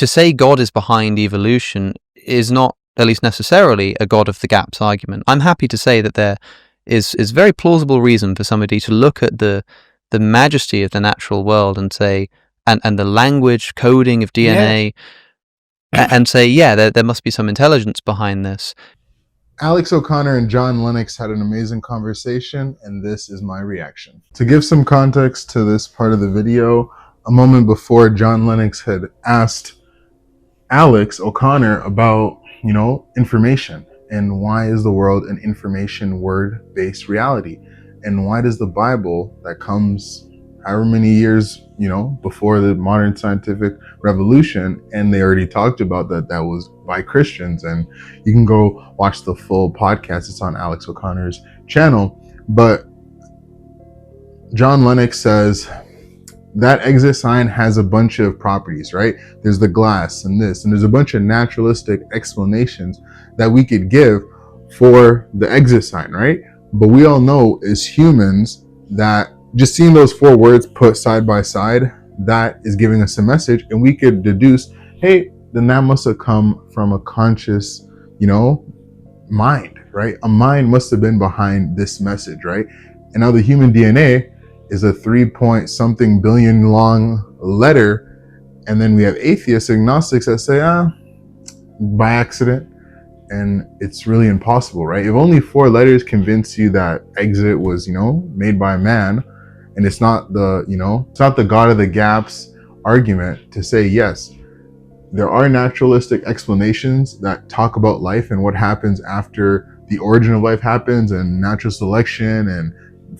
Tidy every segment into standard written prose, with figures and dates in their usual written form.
to say God is behind evolution is not, at least necessarily, a God of the gaps argument. I'm happy to say that there is very plausible reason for somebody to look at the majesty of the natural world and say, and the language coding of DNA, and say, yeah, there must be some intelligence behind this. Alex O'Connor and John Lennox had an amazing conversation, and this is my reaction. To give some context to this part of the video, a moment before, John Lennox had asked Alex O'Connor about, information, and why is the world an information word-based reality? And why does the Bible, that comes however many years, before the modern scientific revolution, and they already talked about that was by Christians, and you can go watch the full podcast, it's on Alex O'Connor's channel. But John Lennox says that exit sign has a bunch of properties, right? There's the glass and this, and there's a bunch of naturalistic explanations that we could give for the exit sign, right? But we all know as humans that just seeing those four words put side by side, that is giving us a message, and we could deduce, hey, then that must have come from a conscious, mind, right? A mind must have been behind this message, right? And now the human DNA is a 3-point-something billion long letter, and then we have atheists, agnostics that say, by accident, and it's really impossible, right? If only 4 letters convince you that exit was, made by man, and it's not the, it's not the God of the gaps argument to say, yes, there are naturalistic explanations that talk about life and what happens after the origin of life happens, and natural selection and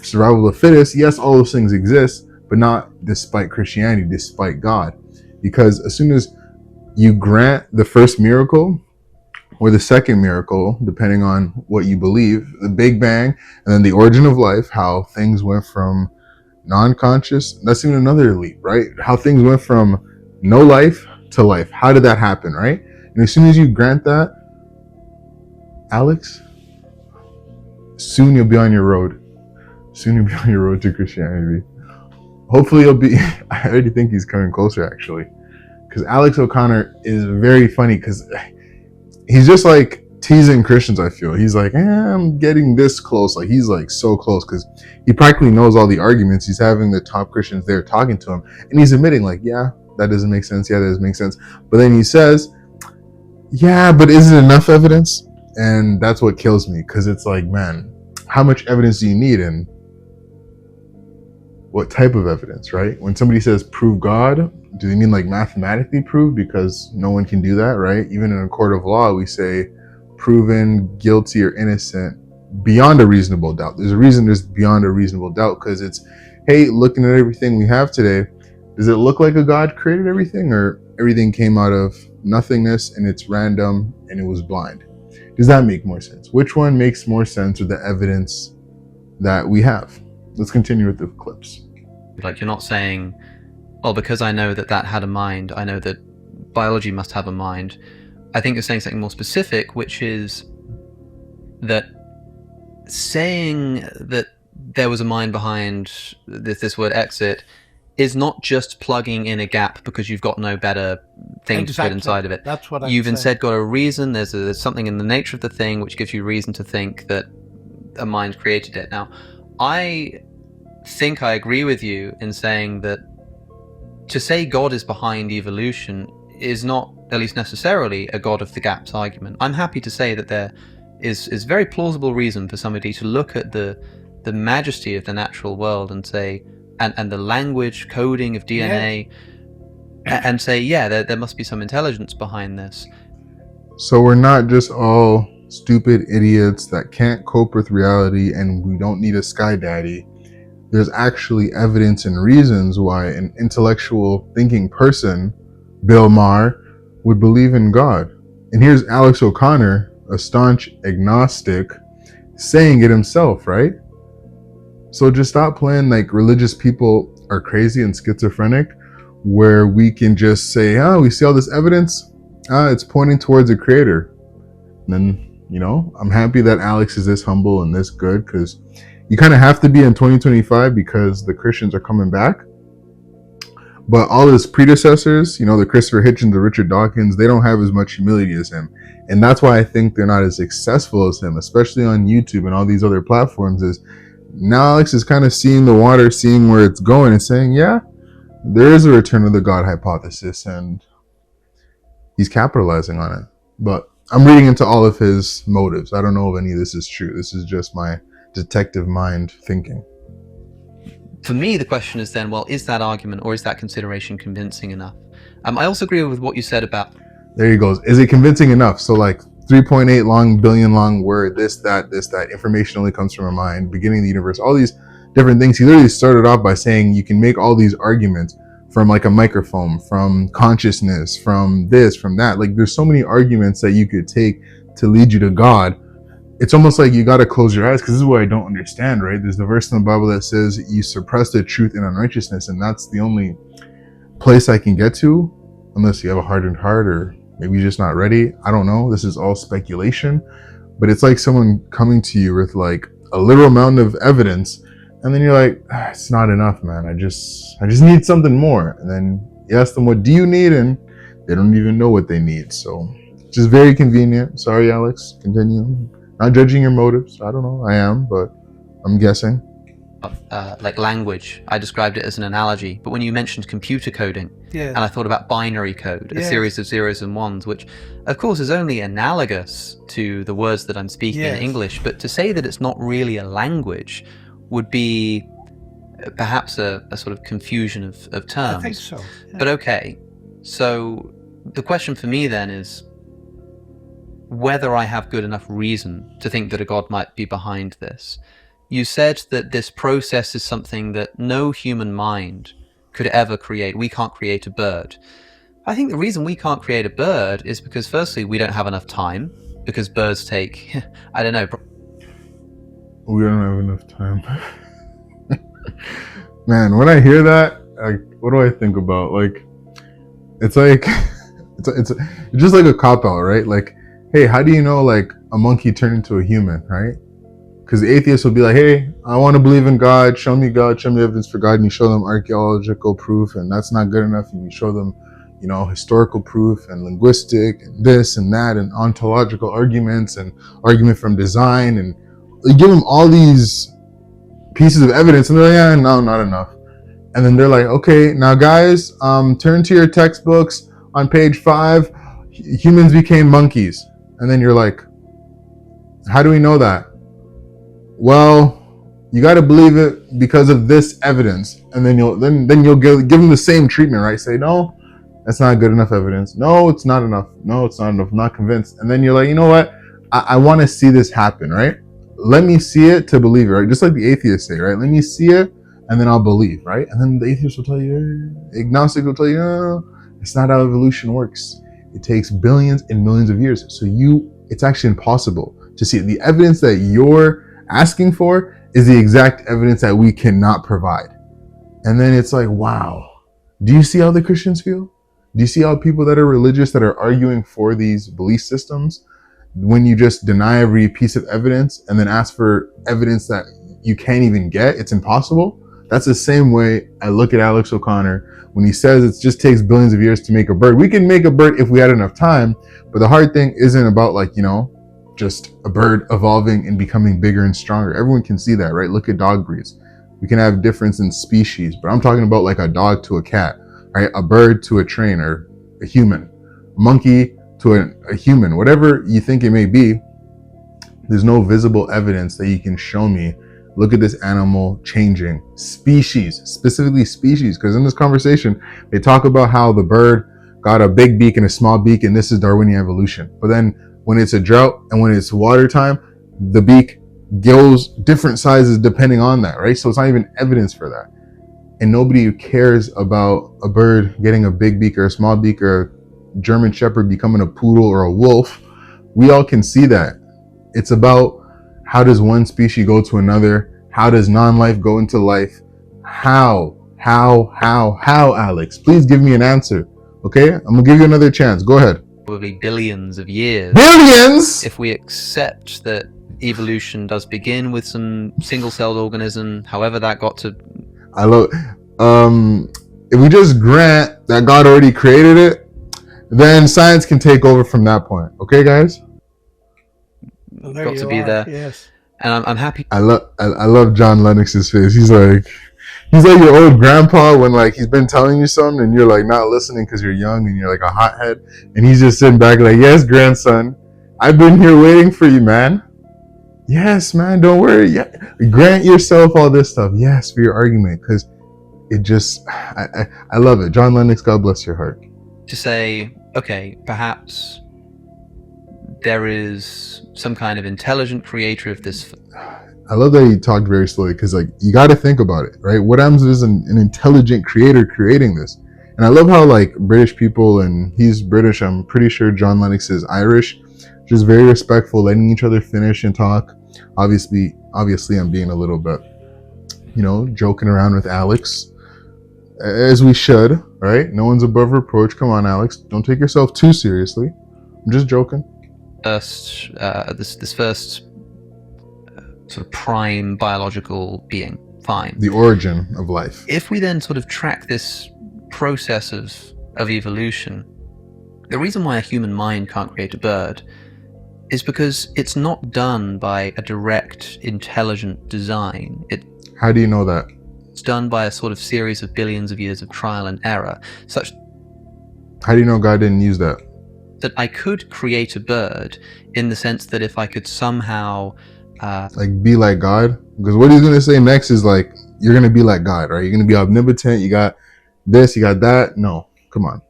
survival of the fittest. Yes, all those things exist, but not despite Christianity, despite God. Because as soon as you grant the first miracle or the second miracle, depending on what you believe, the Big Bang and then the origin of life, how things went from non-conscious, that's even another leap, right? How things went from no life to life. How did that happen, right? And as soon as you grant that, Alex, soon you'll be on your road. Soon you'll be on your road to Christianity. Hopefully you'll be, I already think he's coming closer actually. Because Alex O'Connor is very funny because he's just like teasing Christians, I feel. He's like, I'm getting this close. Like he's like so close because he practically knows all the arguments. He's having the top Christians there talking to him. And he's admitting like, yeah, that doesn't make sense. Yeah, that doesn't make sense. But then he says, yeah, but is it enough evidence? And that's what kills me, because it's like, man, how much evidence do you need, and what type of evidence, right? When somebody says prove God, do they mean like mathematically prove? Because no one can do that, right? Even in a court of law, we say proven guilty or innocent beyond a reasonable doubt. There's a reason there's beyond a reasonable doubt, because it's, hey, looking at everything we have today, does it look like a God created everything, or everything came out of nothingness and it's random and it was blind? Does that make more sense? Which one makes more sense with the evidence that we have? Let's continue with the clips. Like, you're not saying, oh, because I know that had a mind, I know that biology must have a mind. I think you're saying something more specific, which is that saying that there was a mind behind this word exit is not just plugging in a gap because you've got no better thing to put inside of it. That's what you've instead got a reason. There's something in the nature of the thing which gives you reason to think that a mind created it. Now, I think I agree with you in saying that to say God is behind evolution is not, at least necessarily, a God of the gaps argument. I'm happy to say that there is very plausible reason for somebody to look at the majesty of the natural world and say, and the language coding of DNA, and say, yeah, there must be some intelligence behind this. So we're not just all stupid idiots that can't cope with reality and we don't need a sky daddy. There's actually evidence and reasons why an intellectual thinking person, Bill Maher, would believe in God. And here's Alex O'Connor, a staunch agnostic, saying it himself, right? So just stop playing like religious people are crazy and schizophrenic, where we can just say, we see all this evidence, it's pointing towards a creator. And then, I'm happy that Alex is this humble and this good, because you kind of have to be in 2025 because the Christians are coming back. But all his predecessors, the Christopher Hitchens, the Richard Dawkins, they don't have as much humility as him. And that's why I think they're not as successful as him, especially on YouTube and all these other platforms. Is now Alex is kind of seeing the water, seeing where it's going, and saying, yeah, there is a return of the God hypothesis, and he's capitalizing on it. But I'm reading into all of his motives. I don't know if any of this is true. This is just my detective mind thinking. For me, the question is then, well, is that argument or is that consideration convincing enough? I also agree with what you said about... There he goes. Is it convincing enough? So like 3.8 billion long word, this, that, information only comes from a mind, beginning of the universe, all these different things. He literally started off by saying you can make all these arguments from like a microphone, from consciousness, from this, from that. Like there's so many arguments that you could take to lead you to God. It's almost like you got to close your eyes, because this is what I don't understand, right? There's the verse in the Bible that says you suppress the truth in unrighteousness, and that's the only place I can get to, unless you have a hardened heart, or maybe you're just not ready. I don't know. This is all speculation, but it's like someone coming to you with like a literal amount of evidence, and then you're like, it's not enough, man. I just need something more. And then you ask them, what do you need? And they don't even know what they need. So it's just very convenient. Sorry, Alex. Continue. Not judging your motives. I don't know. I am, but I'm guessing. Like language, I described it as an analogy, but when you mentioned computer coding, and I thought about binary code, a series of zeros and ones, which of course is only analogous to the words that I'm speaking in English, but to say that it's not really a language would be perhaps a sort of confusion of terms. I think so. Yeah. But okay, so the question for me then is whether I have good enough reason to think that a God might be behind this. You said that this process is something that no human mind could ever create. We can't create a bird. I think the reason we can't create a bird is because firstly, we don't have enough time, because birds take, I don't know. We don't have enough time. Man, when I hear that, like, what do I think about? Like, it's like, it's just like a cop-out, right? Like, hey, how do you know like a monkey turned into a human, right? Because the atheist will be like, hey, I want to believe in God, show me evidence for God, and you show them archaeological proof, and that's not good enough, and you show them, historical proof and linguistic and this and that and ontological arguments and argument from design, and you give them all these pieces of evidence, and they're like, yeah, no, not enough. And then they're like, okay, now guys, turn to your textbooks on page 5, humans became monkeys. And then you're like, how do we know that? Well, you got to believe it because of this evidence. And then you'll give them the same treatment, right? Say, no, that's not good enough evidence. No, it's not enough. No, it's not enough. I'm not convinced. And then you're like, you know what? I want to see this happen, right? Let me see it to believe it, right? Just like the atheists say, right? Let me see it and then I'll believe, right? And then the atheists will tell you, agnostic will tell you, no, it's not how evolution works. It takes billions and millions of years. So it's actually impossible to see it. The evidence that you're asking for is the exact evidence that we cannot provide. And then it's like, wow. Do you see how the Christians feel? Do you see how people that are religious that are arguing for these belief systems, when you just deny every piece of evidence and then ask for evidence that you can't even get, it's impossible? That's the same way I look at Alex O'Connor when he says it just takes billions of years to make a bird. We can make a bird if we had enough time, but the hard thing isn't about just a bird evolving and becoming bigger and stronger. Everyone can see that, right? Look at dog breeds. We can have difference in species, but I'm talking about like a dog to a cat, right? A bird to a train, or a human, a monkey to a human, whatever you think it may be. There's no visible evidence that you can show me. Look at this animal changing. Species, specifically species, because in this conversation, they talk about how the bird got a big beak and a small beak, and this is Darwinian evolution. But then when it's a drought and when it's water time, the beak goes different sizes depending on that, right? So it's not even evidence for that. And nobody cares about a bird getting a big beak or a small beak, or a German Shepherd becoming a poodle or a wolf. We all can see that. It's about, how does one species go to another? How does non-life go into life? How, Alex? Please give me an answer. Okay? I'm gonna give you another chance. Go ahead. Probably billions of years. Billions? If we accept that evolution does begin with some single-celled organism, however that got to... I love... If we just grant that God already created it, then science can take over from that point. Okay, guys? Well, there Got you to be are. there. Yes. And I'm happy. I love John Lennox's face. He's like your old grandpa when like he's been telling you something and you're like not listening because you're young and you're like a hothead, and he's just sitting back like, yes, grandson, I've been here waiting for you, man. Yes, man, don't worry. Yeah, grant yourself all this stuff. Yes, for your argument, because it just I love it. John Lennox, God bless your heart. To say, okay, perhaps there is some kind of intelligent creator of this. I love that he talked very slowly, because like you got to think about it, right? What happens is an intelligent creator creating this, and I love how like British people, and he's British. I'm pretty sure John Lennox is Irish. Just very respectful, letting each other finish and talk. Obviously, I'm being a little bit, joking around with Alex, as we should, right? No one's above reproach. Come on, Alex, don't take yourself too seriously. I'm just joking. This first sort of prime biological being, fine. The origin of life. If we then sort of track this process of evolution, the reason why a human mind can't create a bird is because it's not done by a direct, intelligent design. How do you know that? It's done by a sort of series of billions of years of trial and error, such How do you know God didn't use that? that I could create a bird in the sense that if I could somehow like be like God? Because what he's going to say next is like, you're going to be like God, right? You're going to be omnipotent. You got this, you got that. No, come on.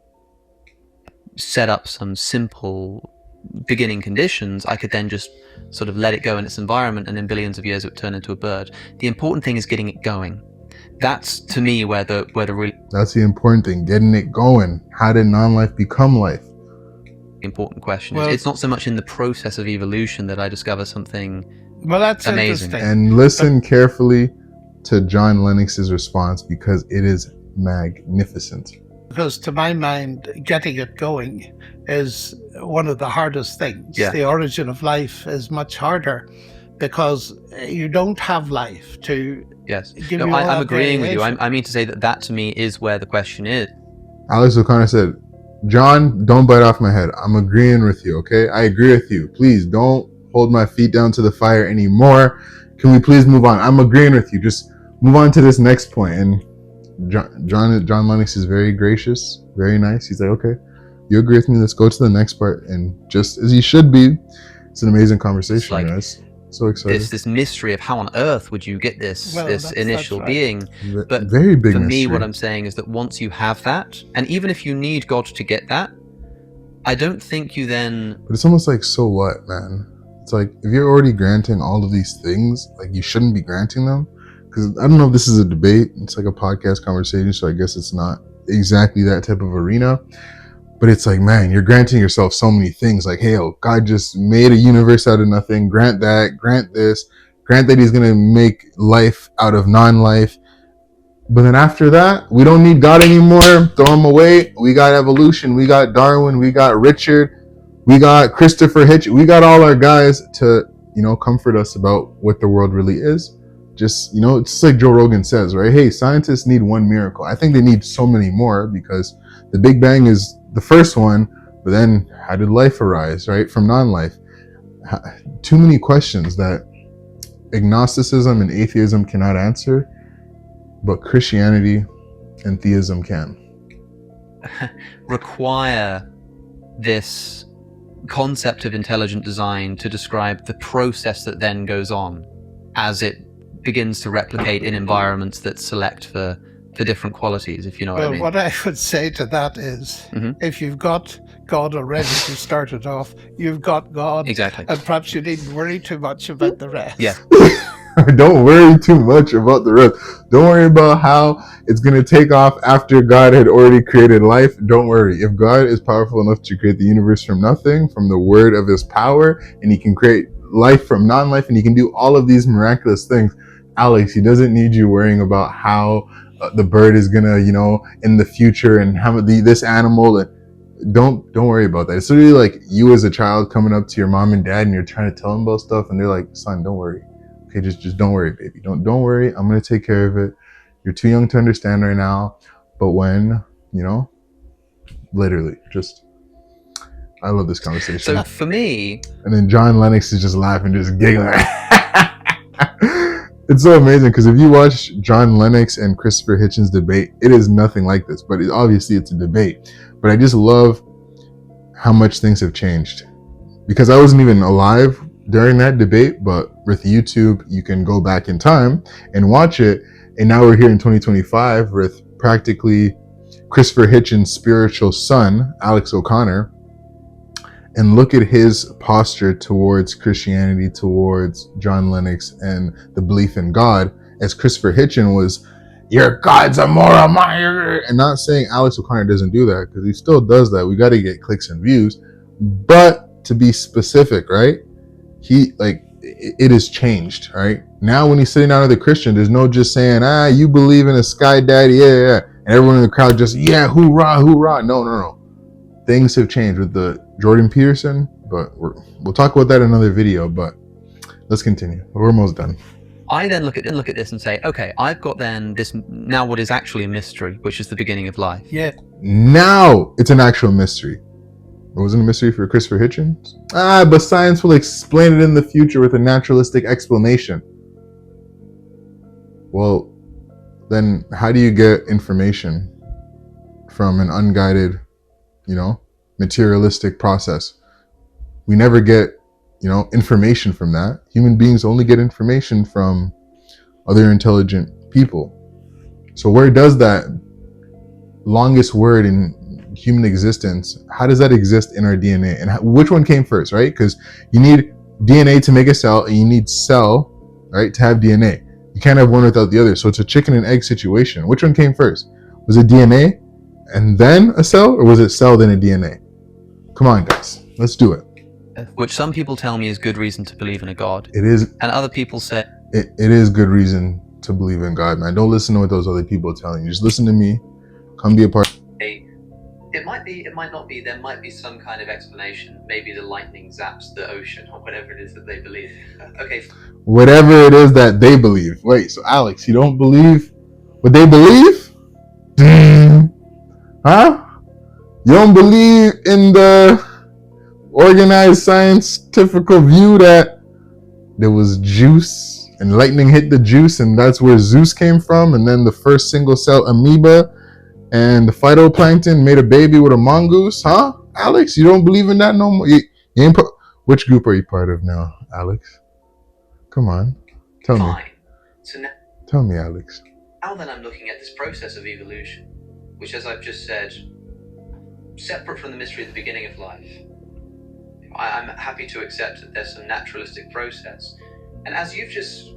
set up some simple beginning conditions, I could then just sort of let it go in its environment, and in billions of years it would turn into a bird. The important thing is getting it going. That's to me where the really That's the important thing, getting it going. How did non-life become life? important question Well, is. It's not so much in the process of evolution that I discover something. Well, that's Amazing. interesting. And listen carefully to John Lennox's response, because it is magnificent. Because to my mind, getting it going is one of the hardest things. Yeah. The origin of life is much harder because you don't have life to Yes. give No, you all I'm that agreeing with you. variation. I mean to say that to me is where the question is. Alex O'Connor said, John, don't bite off my head. I'm agreeing with you, okay? I agree with you. Please don't hold my feet down to the fire anymore. Can we please move on? I'm agreeing with you. Just move on to this next point. And John Lennox is very gracious, very nice. He's like, okay, you agree with me. Let's go to the next part. And just as he should be, it's an amazing conversation, like guys. So excited. This mystery of how on earth would you get this Well, this that's initial right. being. But very big for me, mystery. what I'm saying is that once you have that, and even if you need God to get that, I don't think you then. But it's almost like, so what, man? It's like, if you're already granting all of these things, like, you shouldn't be granting them. Because I don't know if this is a debate. It's like a podcast conversation, so I guess it's not exactly that type of arena. But it's like, man, you're granting yourself so many things. Like, hey, God just made a universe out of nothing. Grant that, grant this, grant that he's going to make life out of non-life. But then after that, we don't need God anymore. Throw him away. We got evolution. We got Darwin. We got Richard. We got Christopher Hitch. We got all our guys to, comfort us about what the world really is. Just, it's just like Joe Rogan says, right? Hey, scientists need one miracle. I think they need so many more, because the Big Bang is the first one, but then how did life arise, right? From non-life. Too many questions that agnosticism and atheism cannot answer, but Christianity and theism can. Require this concept of intelligent design to describe the process that then goes on as it begins to replicate in environments that select for different qualities, if you know what I mean. What I would say to that is, if you've got God already to start it off, you've got God. Exactly. And perhaps you needn't worry too much about the rest. Yeah. Don't worry too much about the rest. Don't worry about how it's going to take off after God had already created life. Don't worry. If God is powerful enough to create the universe from nothing, from the word of his power, and he can create life from non-life, and he can do all of these miraculous things, Alex, he doesn't need you worrying about how the bird is going to, in the future, and how this animal. Don't worry about that. It's really like you as a child coming up to your mom and dad, and you're trying to tell them about stuff, and they're like, son, don't worry. Okay, just don't worry, baby. Don't worry. I'm gonna take care of it. You're too young to understand right now. But when, literally, I love this conversation. So for me... And then John Lennox is just laughing, just giggling. It's so amazing, because if you watch John Lennox and Christopher Hitchens debate, it is nothing like this. But obviously it's a debate. But I just love how much things have changed. Because I wasn't even alive during that debate, but with YouTube, you can go back in time and watch it. And now we're here in 2025 with practically Christopher Hitchens' spiritual son, Alex O'Connor. And look at his posture towards Christianity, towards John Lennox and the belief in God, as Christopher Hitchens was, your God's a moral mind. And not saying Alex O'Connor doesn't do that, because he still does that. We got to get clicks and views. But to be specific, right? It has changed, right? Now when he's sitting down with a Christian, there's no just saying, you believe in a sky daddy, yeah. And everyone in the crowd just, yeah, hoorah, hoorah. No. Things have changed with the Jordan Peterson, but we'll talk about that in another video, but let's continue. We're almost done. I then look at this and say, okay, I've got then this, now what is actually a mystery, which is the beginning of life. Yeah. Now it's an actual mystery. It wasn't a mystery for Christopher Hitchens? But science will explain it in the future with a naturalistic explanation. Well, then how do you get information from an unguided, materialistic process? We never get, information from that. Human beings only get information from other intelligent people. So where does that longest word in human existence, how does that exist in our DNA? And which one came first, right? Because you need DNA to make a cell, and you need cell, right, to have DNA. You can't have one without the other. So it's a chicken and egg situation. Which one came first? Was it DNA and then a cell, or was it cell then a DNA? Come on, guys, let's do it. Which some people tell me is good reason to believe in a God. It is. And other people say... It is good reason to believe in God, man. Don't listen to what those other people are telling you. Just listen to me. Come be a part. It might be, it might not be. There might be some kind of explanation. Maybe the lightning zaps the ocean, or whatever it is that they believe. Okay. Whatever it is that they believe. Wait, so Alex, you don't believe what they believe? Huh? You don't believe in the organized scientific view that there was juice and lightning hit the juice and that's where Zeus came from, and then the first single cell amoeba and the phytoplankton made a baby with a mongoose, huh? Alex, you don't believe in that no more? You ain't which group are you part of now, Alex? Come on, tell me. So now, tell me, Alex. Now then I'm looking at this process of evolution, which, as I've just said, separate from the mystery of the beginning of life. I'm happy to accept that there's some naturalistic process. And as you've just,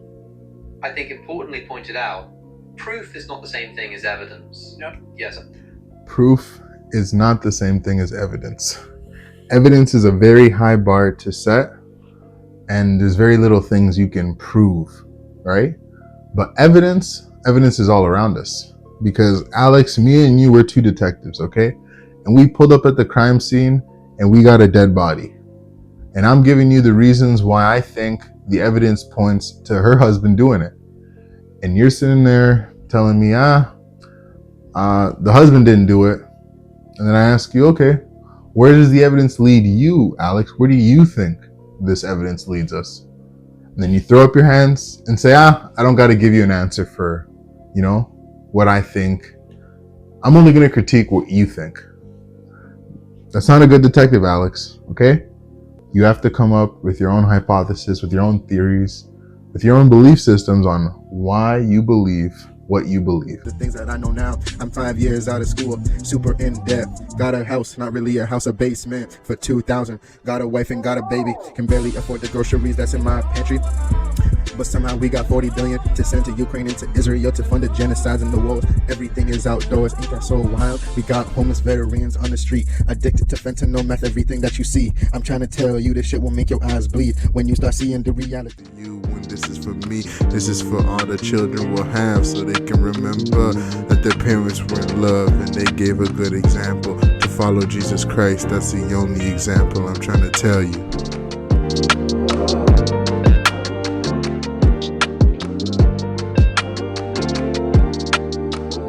I think, importantly pointed out, proof is not the same thing as evidence. No. Yes. Proof is not the same thing as evidence. Evidence is a very high bar to set, and there's very little things you can prove, right? But evidence is all around us. Because Alex, me and you were two detectives, okay? And we pulled up at the crime scene and we got a dead body. And I'm giving you the reasons why I think the evidence points to her husband doing it. And you're sitting there telling me, the husband didn't do it. And then I ask you, okay, where does the evidence lead you, Alex? Where do you think this evidence leads us? And then you throw up your hands and say, I don't got to give you an answer for, what I think. I'm only going to critique what you think. That's not a good detective, Alex, okay? You have to come up with your own hypothesis, with your own theories, with your own belief systems on why you believe what you believe. The things that I know now, I'm 5 years out of school, super in debt. Got a house, not really a house, a basement for $2,000. Got a wife and got a baby, can barely afford the groceries that's in my pantry. But somehow we got 40 billion to send to Ukraine and to Israel to fund the genocides in the world. Everything is outdoors, ain't that so wild? We got homeless veterans on the street, addicted to fentanyl, meth, everything that you see. I'm trying to tell you, this shit will make your eyes bleed when you start seeing the reality. You, when this is for me, this is for all the children will have, so they can remember that their parents were in love and they gave a good example to follow Jesus Christ. That's the only example I'm trying to tell you.